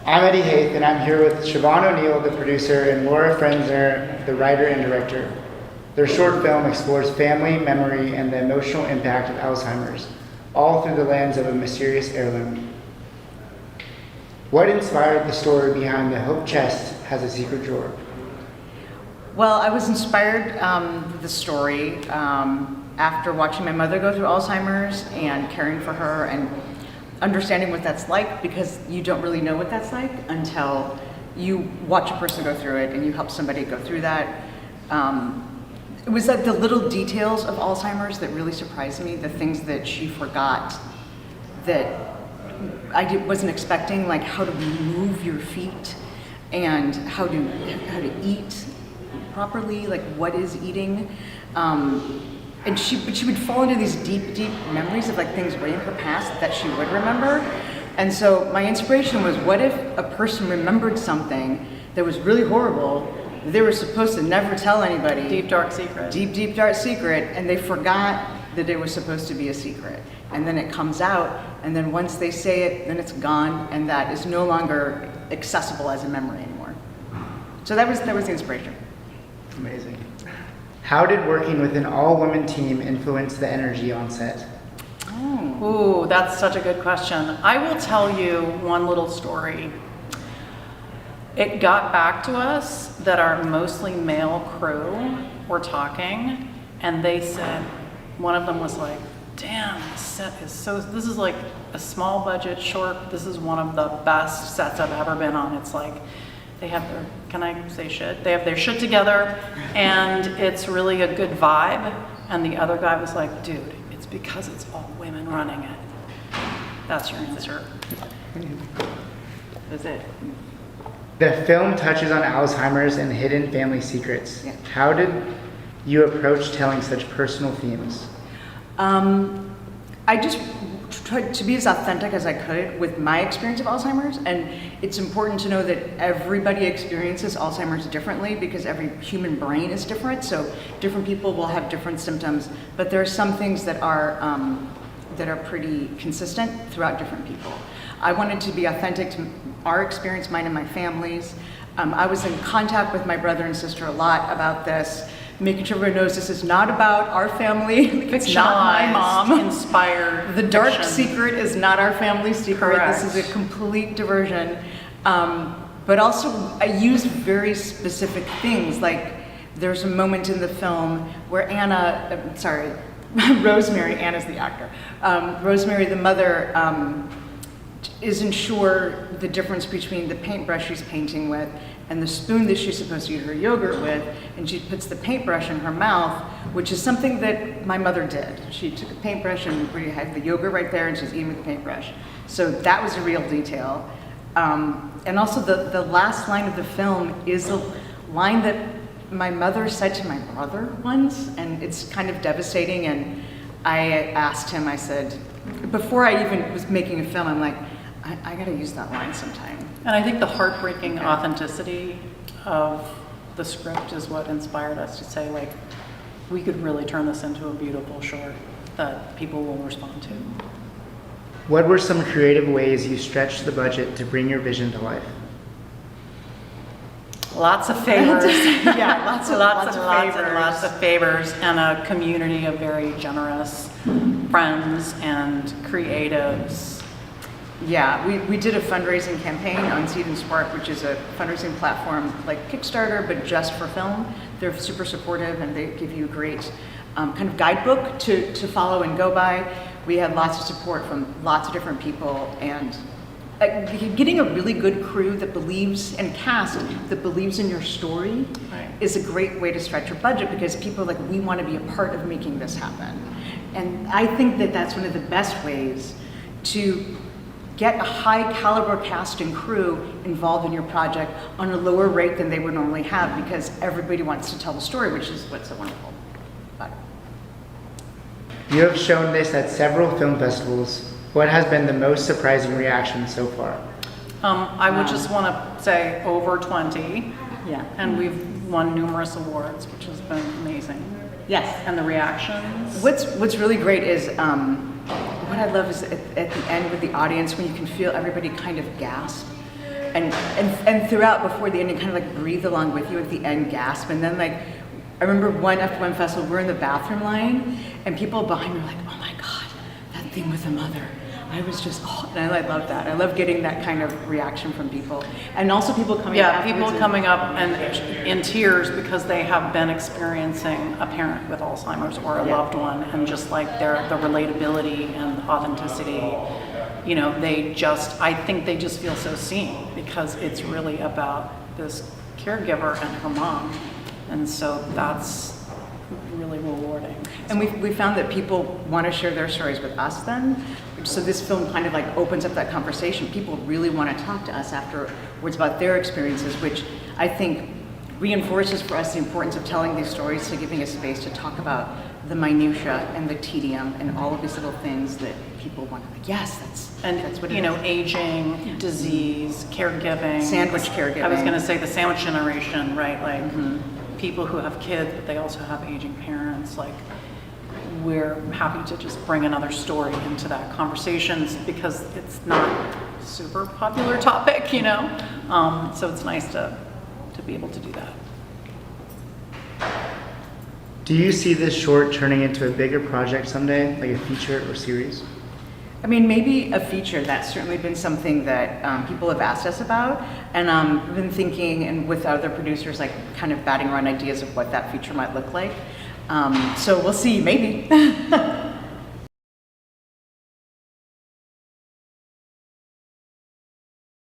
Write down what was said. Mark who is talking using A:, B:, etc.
A: I'm Eddie Haith, and I'm here with Siobhan O'Neill, the producer, and Laura Frenzer, the writer and director. Their short film explores family, memory, and the emotional impact of Alzheimer's, all through the lens of a mysterious heirloom. What inspired the story behind The Hope Chest Has a Secret Drawer?
B: Well, I was inspired with the story after watching my mother go through Alzheimer's and caring for her and understanding what that's like, because you don't really know what that's like until you watch a person go through it and you help somebody go through that. It was like the little details of Alzheimer's that really surprised me, the things that she forgot that I wasn't expecting, like how to move your feet and how to eat properly, like what is eating. But she would fall into these deep memories of like things way in her past that she would remember. And so my inspiration was, what if a person remembered something that was really horrible, that they were supposed to never tell anybody.
C: Deep, dark secret.
B: Deep, dark secret, and they forgot that it was supposed to be a secret. And then it comes out, and then once they say it, then it's gone, and that is no longer accessible as a memory anymore. So that was the inspiration.
A: Amazing. How did working with an all-woman team influence the energy on set?
C: Ooh, that's such a good question. I will tell you one little story. It got back to us that our mostly male crew were talking, and they said, one of them was like, damn, this set is this is like a small budget short, this is one of the best sets I've ever been on. It's like, they have their, can I say shit? They have their shit together, and it's really a good vibe. And the other guy was like, dude, it's because it's all women running it. That's your answer. That's it.
A: The film touches on Alzheimer's and hidden family secrets.
B: Yeah.
A: How did you approach telling such personal themes?
B: I just tried to be as authentic as I could with my experience of Alzheimer's, and it's important to know that everybody experiences Alzheimer's differently because every human brain is different, so different people will have different symptoms, but there are some things that are pretty consistent throughout different people. I wanted to be authentic to our experience, mine and my family's. I was in contact with my brother and sister a lot about this, making sure everyone knows this is not about our family. It's not my mom.
C: Inspired.
B: The dark
C: fiction.
B: secret is not our family secret.
C: Correct.
B: This is a complete diversion. But also, I used very specific things. Like, there's a moment in the film where Rosemary, Anna's the actor. Rosemary, the mother, isn't sure the difference between the paintbrush she's painting with and the spoon that she's supposed to eat her yogurt with, and she puts the paintbrush in her mouth, which is something that my mother did. She took a paintbrush and we had the yogurt right there, and she's eating with the paintbrush. So that was a real detail. And also the last line of the film is a line that my mother said to my brother once, and it's kind of devastating, and I asked him, I said, before I even was making a film, I'm like, I gotta use that line sometime.
C: And I think the heartbreaking authenticity of the script is what inspired us to say, like, we could really turn this into a beautiful short that people will respond to.
A: What were some creative ways you stretched the budget to bring your vision to life?
C: Lots of favors.
B: Yeah, lots of favors.
C: And a community of very generous friends and creatives.
B: Yeah, we did a fundraising campaign on Seed and Spark, which is a fundraising platform like Kickstarter, but just for film. They're super supportive, and they give you a great kind of guidebook to follow and go by. We had lots of support from lots of different people, and getting a really good crew that believes, and cast that believes in your story,
C: right,
B: is a great way to stretch your budget, because people are like, we want to be a part of making this happen. And I think that that's one of the best ways to get a high caliber cast and crew involved in your project on a lower rate than they would normally have, because everybody wants to tell the story, which is what's so wonderful about it.
A: You have shown this at several film festivals. What has been the most surprising reaction so far?
C: I would just want to say over 20.
B: Yeah.
C: And we've won numerous awards, which has been amazing.
B: Yes.
C: And the reactions.
B: What's really great is what I love is at the end with the audience, when you can feel everybody kind of gasp, and throughout, before the ending, kind of like breathe along with you at the end, gasp, and then like, I remember after one festival, we're in the bathroom line, and people behind me were like, oh my God, that thing with the mother. I was just, and I love that. I love getting that kind of reaction from people. And also people coming up.
C: Yeah, people coming up and in tears because they have been experiencing a parent with Alzheimer's or a loved one, and just like the relatability and authenticity, you know, I think they just feel so seen, because it's really about this caregiver and her mom. And so that's really rewarding.
B: And we found that people want to share their stories with us then. So this film kind of like opens up that conversation. People really want to talk to us afterwards about their experiences, which I think reinforces for us the importance of telling these stories, to giving a space to talk about the minutia and the tedium and all of these little things that people want to like, yes, that's what it
C: you know,
B: is.
C: aging, disease, caregiving.
B: Sandwich caregiving.
C: I was going to say the sandwich generation, right? Like people who have kids, but they also have aging parents. Like, we're happy to just bring another story into that conversation, because it's not a super popular topic, you know? So it's nice to be able to do that.
A: Do you see this short turning into a bigger project someday, like a feature or series?
B: I mean, maybe a feature. That's certainly been something that people have asked us about, and we've been thinking, and with other producers, like kind of batting around ideas of what that feature might look like. So we'll see, maybe.